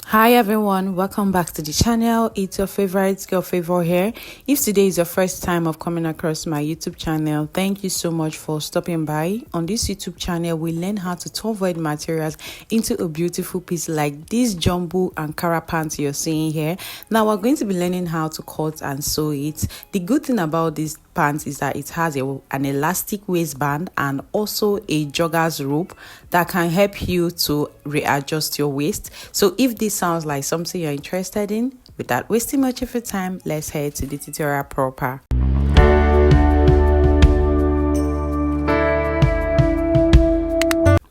Hi everyone, welcome back to the channel. It's your favorite girl Favor here. If today is your first time of coming across my YouTube channel, thank you so much for stopping by. On this YouTube channel, we learn how to turn void materials into a beautiful piece like this jumbo Ankara pants you're seeing here. Now we're going to be learning how to cut and sew it. The good thing about this pants is that it has an elastic waistband and also a jogger's rope that can help you to readjust your waist. So if this sounds like something you're interested in, without wasting much of your time, let's head to the tutorial proper.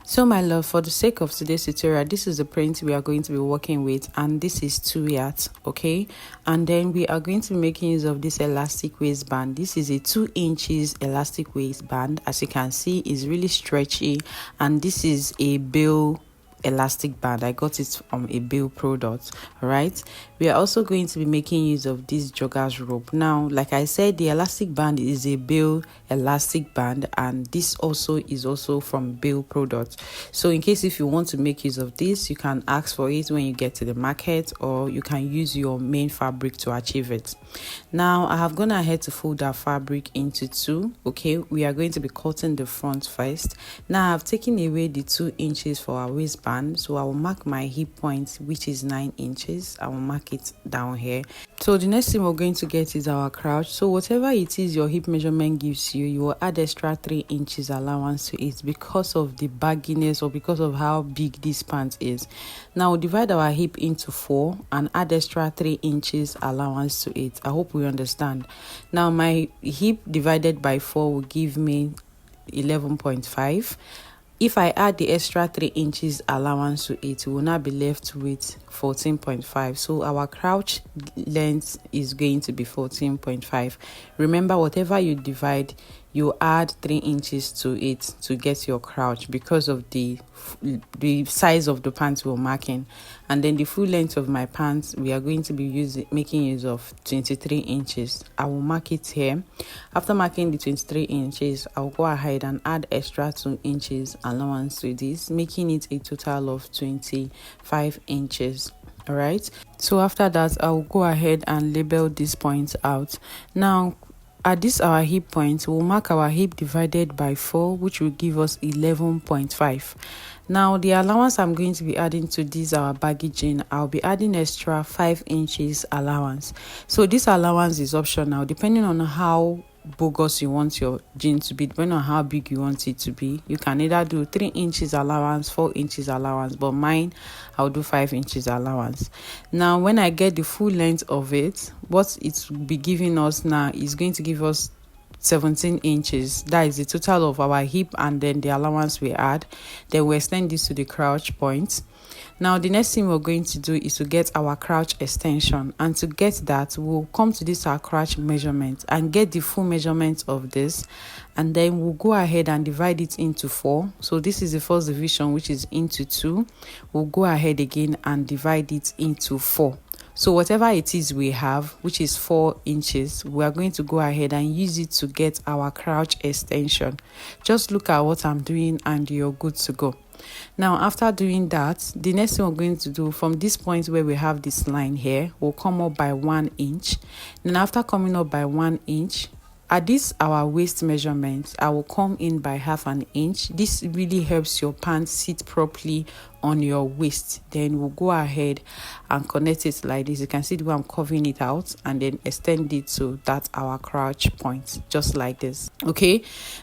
So my love, for the sake of today's tutorial, this is the print we are going to be working with, and this is 2 yards, okay? And then we are going to be making use of this elastic waistband. This is a 2 inches elastic waistband. As you can see, it's really stretchy, and this is a bill elastic band. I got it from a bill product. All right, we are also going to be making use of this jogger's rope. Now, like I said, the elastic band is a bill elastic band, and this also is also from bill product. So in case if you want to make use of this, you can ask for it when you get to the market, or you can use your main fabric to achieve it. Now I have gone ahead to fold our fabric into 2. Okay, we are going to be cutting the front first. Now I've taken away the 2 inches for our waistband, so I will mark my hip point, which is 9 inches. I will mark it down here. So the next thing we're going to get is our crouch. So whatever it is your hip measurement gives you, you will add extra 3 inches allowance to it because of the bagginess or because of how big this pant is. Now we'll divide our hip into 4 and add extra 3 inches allowance to it. I hope we understand. Now my hip divided by 4 will give me 11.5. If I add the extra 3 inches allowance to it, we will now be left with 14.5. So our crouch length is going to be 14.5. Remember, whatever you divide, you add 3 inches to it to get your crouch because of the size of the pants we're marking. And then the full length of my pants, we are going to be making use of 23 inches. I will mark it here. After marking the 23 inches, I'll go ahead and add extra 2 inches allowance to this, making it a total of 25 inches. All right, so after that, I'll go ahead and label these points out. Now at this our hip point, we'll mark our hip divided by 4, which will give us 11.5. Now the allowance I'm going to be adding to this our baggy jean, I'll be adding extra 5 inches allowance. So this allowance is optional depending on how bogus you want your jean to be, depending on how big you want it to be. You can either do 3 inches allowance, 4 inches allowance, but mine, I'll do 5 inches allowance. Now when I get the full length of it, what it will be giving us now is going to give us 17 inches. That is the total of our hip and then the allowance we add. Then we extend this to the crouch point. Now the next thing we're going to do is to get our crouch extension, and to get that, we'll come to this our crouch measurement and get the full measurement of this, and then we'll go ahead and divide it into 4. So this is the first division, which is into 2. We'll go ahead again and divide it into 4. So whatever it is we have, which is 4 inches, we are going to go ahead and use it to get our crouch extension. Just look at what I'm doing and you're good to go. Now after doing that, the next thing we're going to do, from this point where we have this line here, we'll come up by 1 inch. Then after coming up by 1 inch, at this our waist measurement, I will come in by 1/2 inch. This really helps your pants sit properly on your waist. Then we'll go ahead and connect it like this. You can see the way I'm covering it out, and then extend it to that our crouch point, just like this. Okay,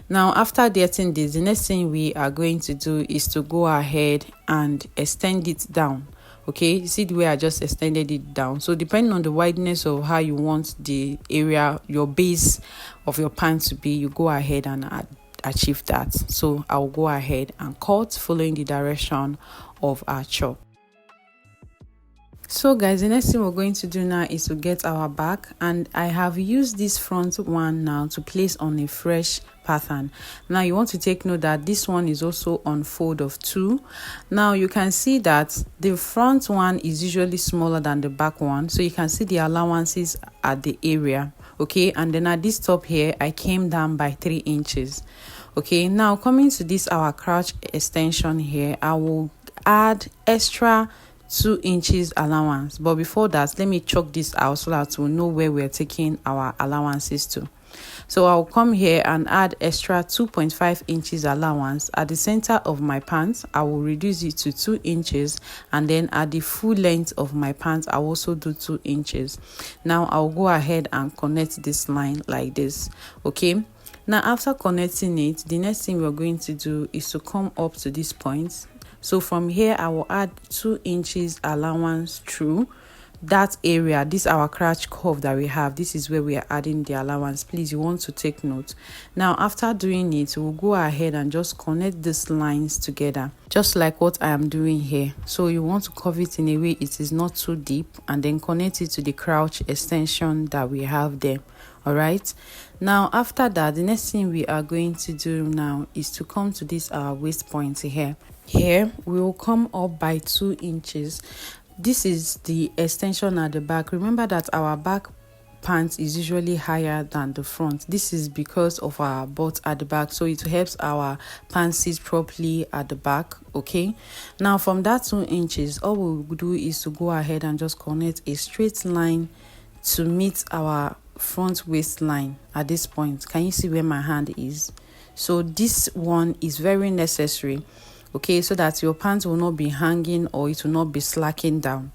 now after getting this, the next thing we are going to do is to go ahead and extend it down. Okay, you see the way I just extended it down. So depending on the wideness of how you want the area, your base of your pants to be, you go ahead and achieve that. So I'll go ahead and cut following the direction of our chop. So guys, the next thing we're going to do now is to get our back, and I have used this front one now to place on a fresh pattern. Now you want to take note that this one is also on fold of 2. Now you can see that the front one is usually smaller than the back one, so you can see the allowances at the area. Okay, and then at this top here, I came down by 3 inches. Okay, now coming to this our crouch extension here, I will add extra 2 inches allowance. But before that, let me chalk this out so that we'll know where we're taking our allowances to. So I'll come here and add extra 2.5 inches allowance at the center of my pants. I will reduce it to 2 inches, and then at the full length of my pants I'll also do 2 inches. Now I'll go ahead and connect this line like this. Okay, now after connecting it, the next thing we're going to do is to come up to this point. So from here I will add 2 inches allowance through that area. This our crotch curve that we have. This is where we are adding the allowance. Please, you want to take note. Now after doing it, we'll go ahead and just connect these lines together, just like what I am doing here. So you want to curve it in a way it is not too deep, and then connect it to the crotch extension that we have there. All right, now after that, the next thing we are going to do now is to come to this our waist point here. We will come up by 2 inches. This is the extension at the back. Remember that our back pants is usually higher than the front. This is because of our butt at the back, so it helps our pants sit properly at the back. Okay, now from that 2 inches, all we'll do is to go ahead and just connect a straight line to meet our front waistline at this point. Can you see where my hand is? So this one is very necessary, okay, so that your pants will not be hanging or it will not be slacking down.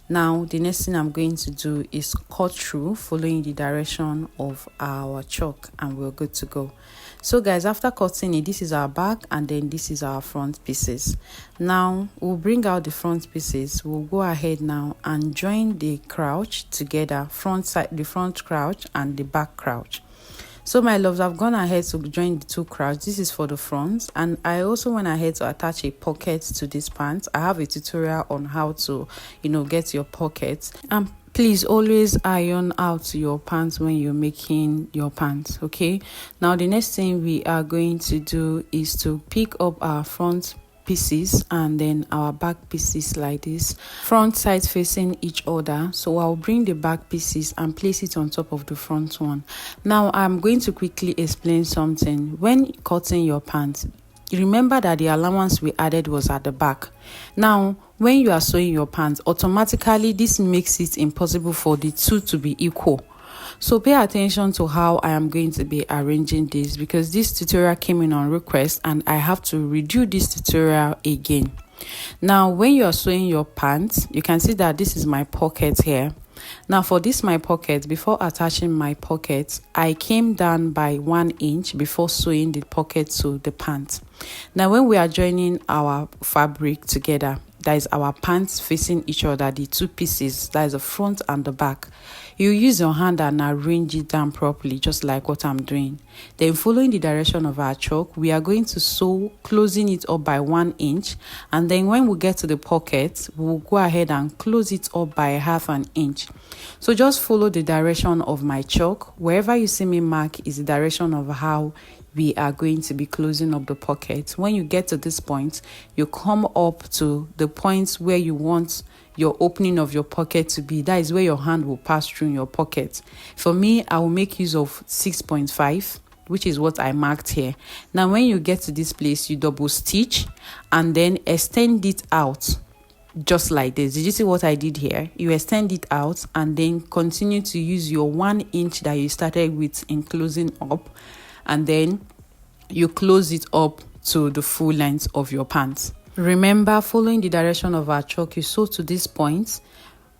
Now the next thing I'm going to do is cut through following the direction of our chalk, and we're good to go. So guys, after cutting it, this is our back and then this is our front pieces. Now we'll bring out the front pieces. We'll go ahead now and join the crouch together, front side, the front crouch and the back crouch. So my loves, I've gone ahead to join the two crouch. This is for the front, and I also went ahead to attach a pocket to this pants. I have a tutorial on how to, get your pockets. And please always iron out your pants when you're making your pants. Okay, now the next thing we are going to do is to pick up our front pieces and then our back pieces like this, front sides facing each other. So I'll bring the back pieces and place it on top of the front one. Now I'm going to quickly explain something. When cutting your pants, remember that the allowance we added was at the back. Now when you are sewing your pants, automatically this makes it impossible for the two to be equal. So pay attention to how I am going to be arranging this, because this tutorial came in on request and I have to redo this tutorial again. Now when you are sewing your pants, you can see that this is my pocket here. Now for this my pocket, before attaching my pocket, I came down by 1 inch before sewing the pocket to the pant. Now when we are joining our fabric together, that is our pants facing each other, the two pieces, that is the front and the back, you use your hand and arrange it down properly, just like what I'm doing. Then following the direction of our chalk, we are going to sew, closing it up by 1 inch, and then when we get to the pocket, we'll go ahead and close it up by 1/2 inch. So just follow the direction of my chalk. Wherever you see me mark is the direction of how we are going to be closing up the pocket. When you get to this point, you come up to the point where you want your opening of your pocket to be. That is where your hand will pass through your pocket. For me, I will make use of 6.5, which is what I marked here. Now when you get to this place, you double stitch and then extend it out just like this. Did you see what I did here? You extend it out and then continue to use your 1 inch that you started with in closing up, and then you close it up to the full length of your pants. Remember, following the direction of our chalk, you sew to this point.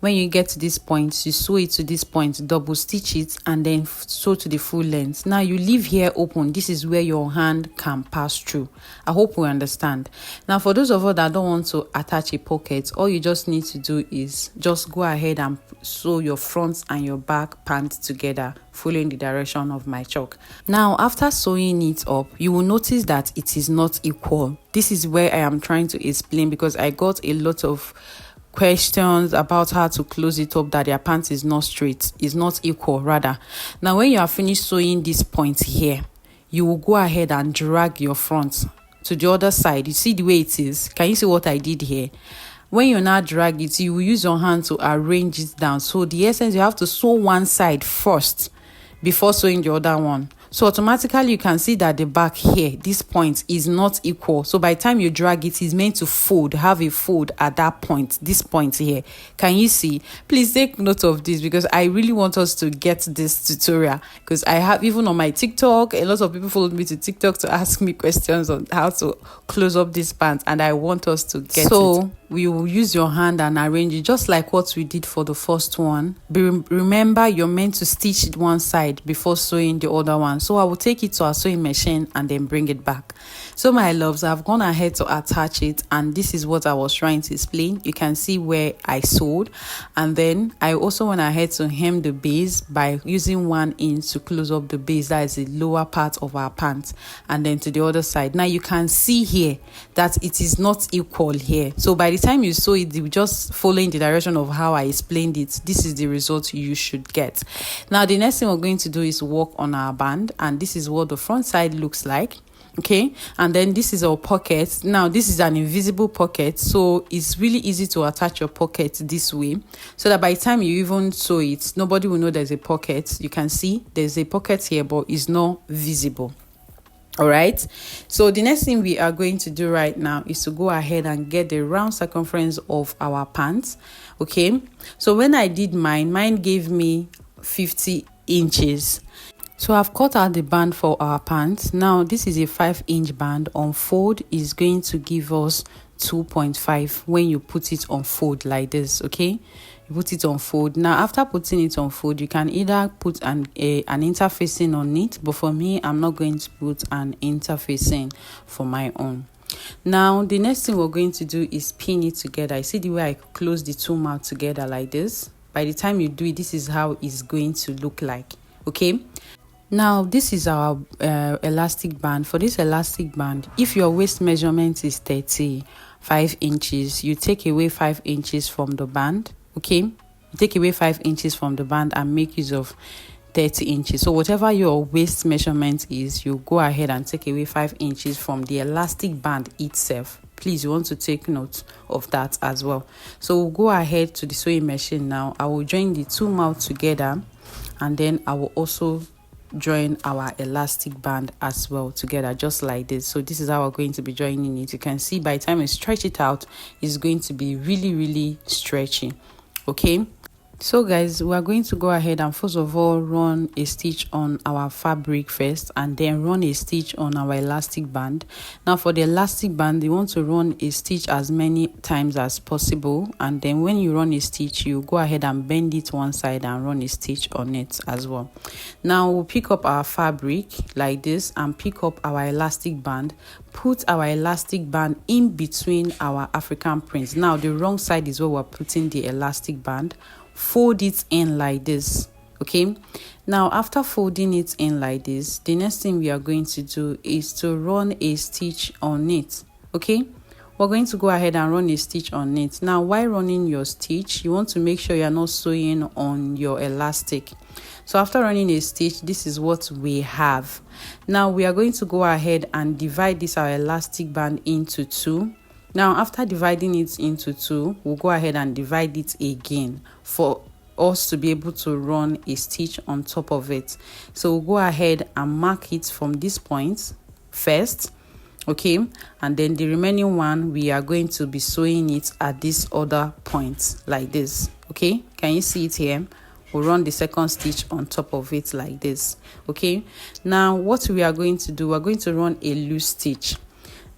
When you get to this point, you sew it to this point, double stitch it, and then sew to the full length. Now you leave here open. This is where your hand can pass through. I hope we understand. Now for those of us that don't want to attach a pocket, all you just need to do is just go ahead and sew your front and your back pants together, following the direction of my chalk. Now after sewing it up, you will notice that it is not equal. This is where I am trying to explain, because I got a lot of questions about how to close it up, that their pants is not straight, is not equal rather. Now when you are finished sewing this point here, you will go ahead and drag your front to the other side. You see the way it is? Can you see what I did here? When you now drag it, you will use your hand to arrange it down. So the essence, you have to sew one side first before sewing the other one. So automatically you can see that the back here, this point is not equal. So by the time you drag it, it's meant to fold, have a fold at that point, this point here. Can you see? Please take note of this, because I really want us to get this tutorial, because I have, even on my TikTok, a lot of people followed me to TikTok to ask me questions on how to close up this pant, and I want us to get it. So we will use your hand and arrange it just like what we did for the first one. Remember, you're meant to stitch one side before sewing the other one. So I will take it to our sewing machine and then bring it back. So my loves, I've gone ahead to attach it, and this is what I was trying to explain. You can see where I sewed, and then I also went ahead to hem the base by using 1 inch to close up the base, that is the lower part of our pants, and then to the other side. Now you can see here that it is not equal here. So by the time you sew it, you just following the direction of how I explained it, this is the result you should get. Now the next thing we're going to do is work on our band, and this is what the front side looks like. Okay, and then this is our pocket. Now this is an invisible pocket, so it's really easy to attach your pocket this way, so that by the time you even sew it, nobody will know there's a pocket. You can see there's a pocket here, but it's not visible. All right, so the next thing we are going to do right now is to go ahead and get the round circumference of our pants. Okay, so when I did mine gave me 50 inches. So I've cut out the band for our pants. Now this is a 5-inch band. On fold is going to give us 2.5 when you put it on fold like this. Okay, you put it on fold. Now after putting it on fold, you can either put an interfacing on it, but for me, I'm not going to put an interfacing for my own. Now the next thing we're going to do is pin it together. I see the way I close the two mouths together like this. By the time you do it, this is how it's going to look like. Okay, now this is our elastic band. For this elastic band, if your waist measurement is 35 inches, you take away 5 inches from the band. Okay, you take away 5 inches from the band and make use of 30 inches. So whatever your waist measurement is, you go ahead and take away 5 inches from the elastic band itself. Please, you want to take note of that as well. So we'll go ahead to the sewing machine now. I will join the two mouths together, and then I will also join our elastic band as well together, just like this. So this is how we're going to be joining it. You can see by the time I stretch it out, it's going to be really stretchy. Okay, so guys, we are going to go ahead and first of all run a stitch on our fabric first, and then run a stitch on our elastic band. Now for the elastic band, you want to run a stitch as many times as possible, and then when you run a stitch, you go ahead and bend it one side and run a stitch on it as well. Now we'll pick up our fabric like this and pick up our elastic band, put our elastic band in between our African prints. Now the wrong side is where we're putting the elastic band. Fold it in like this. Okay, now after folding it in like this, the next thing we are going to do is to run a stitch on it. Okay, we're going to go ahead and run a stitch on it. Now while running your stitch, you want to make sure you're not sewing on your elastic. So after running a stitch, this is what we have. Now we are going to go ahead and divide this our elastic band into two. Now after dividing it into two, we'll go ahead and divide it again for us to be able to run a stitch on top of it. So we'll go ahead and mark it from this point first. Okay, and then the remaining one, we are going to be sewing it at this other point like this. Okay, can you see it here? We'll run the second stitch on top of it like this. Okay, now what we are going to do, we're going to run a loose stitch.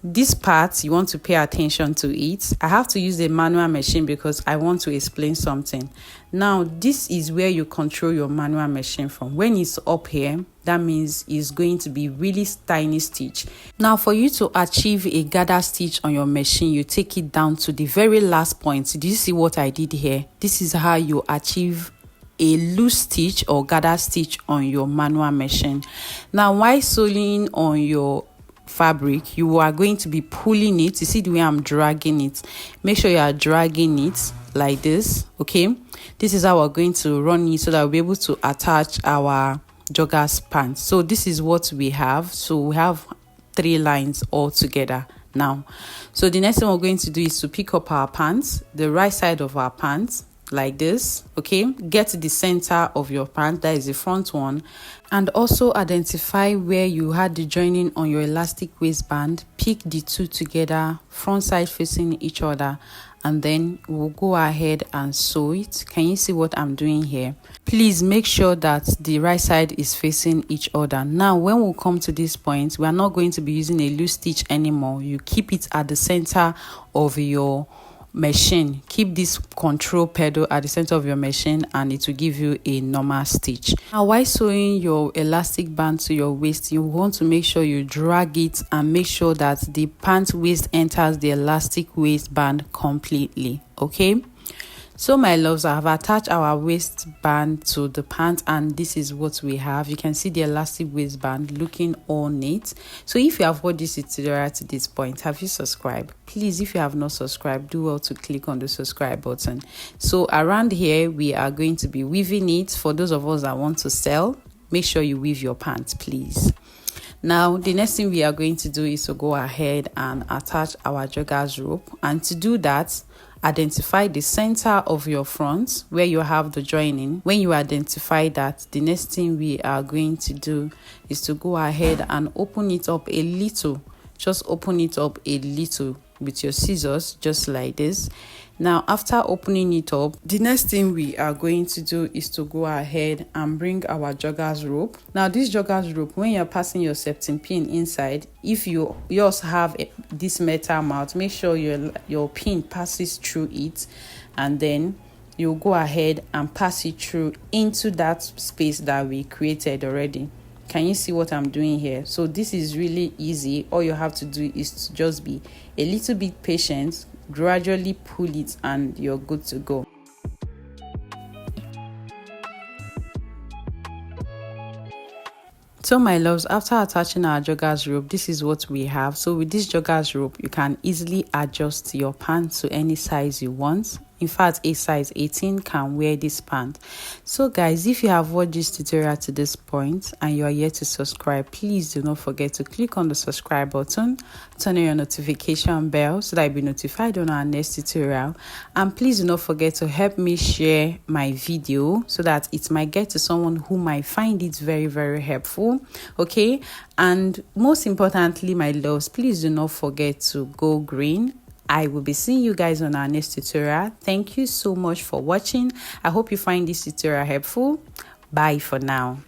This part, you want to pay attention to it. I have to use a manual machine because I want to explain something. Now this is where you control your manual machine from. When it's up here, that means it's going to be really tiny stitch. Now for you to achieve a gather stitch on your machine, you take it down to the very last point. Do you see what I did here? This is how you achieve a loose stitch or gather stitch on your manual machine. Now while sewing on your fabric, you are going to be pulling it. You see the way I'm dragging it? Make sure you are dragging it like this. Okay, this is how we're going to run it so that we'll be able to attach our joggers pants. So this is what we have. So we have 3 lines all together now. So the next thing we're going to do is to pick up our pants, the right side of our pants, like this. Okay, get the center of your pant, that is the front one, and also identify where you had the joining on your elastic waistband. Pick the two together, front side facing each other, and then we'll go ahead and sew it. Can you see what I'm doing here? Please make sure that the right side is facing each other. Now when we come to this point, we are not going to be using a loose stitch anymore. You keep it at the center of your machine. Keep this control pedal at the center of your machine and it will give you a normal stitch. Now while sewing your elastic band to your waist, you want to make sure you drag it and make sure that the pant waist enters the elastic waistband completely. Okay, so my loves, I have attached our waistband to the pant and this is what we have. You can see the elastic waistband looking all neat. So if you have watched this tutorial to this point, have you subscribed? Please, if you have not subscribed, do well to click on the subscribe button. So around here we are going to be weaving it. For those of us that want to sell, make sure you weave your pants, please. Now the next thing we are going to do is to go ahead and attach our joggers rope, and to do that, identify the center of your front where you have the joining. When you identify that, the next thing we are going to do is to go ahead and open it up a little. Just open it up a little with your scissors, just like this. Now after opening it up, the next thing we are going to do is to go ahead and bring our joggers rope. Now this joggers rope, when you're passing your septum pin inside, if yours have this metal mouth, make sure your pin passes through it, and then you go ahead and pass it through into that space that we created already. Can you see what I'm doing here? So this is really easy. All you have to do is to just be a little bit patient, gradually pull it, and you're good to go. So my loves, after attaching our joggers rope, this is what we have. So with this joggers rope, you can easily adjust your pants to any size you want. In fact, a size 18 can wear this pant. So guys, if you have watched this tutorial to this point and you are yet to subscribe, please do not forget to click on the subscribe button, turn on your notification bell so that you'll be notified on our next tutorial. And please do not forget to help me share my video so that it might get to someone who might find it very, very helpful. Okay, and most importantly, my loves, please do not forget to go green. I will be seeing you guys on our next tutorial. Thank you so much for watching. I hope you find this tutorial helpful. Bye for now.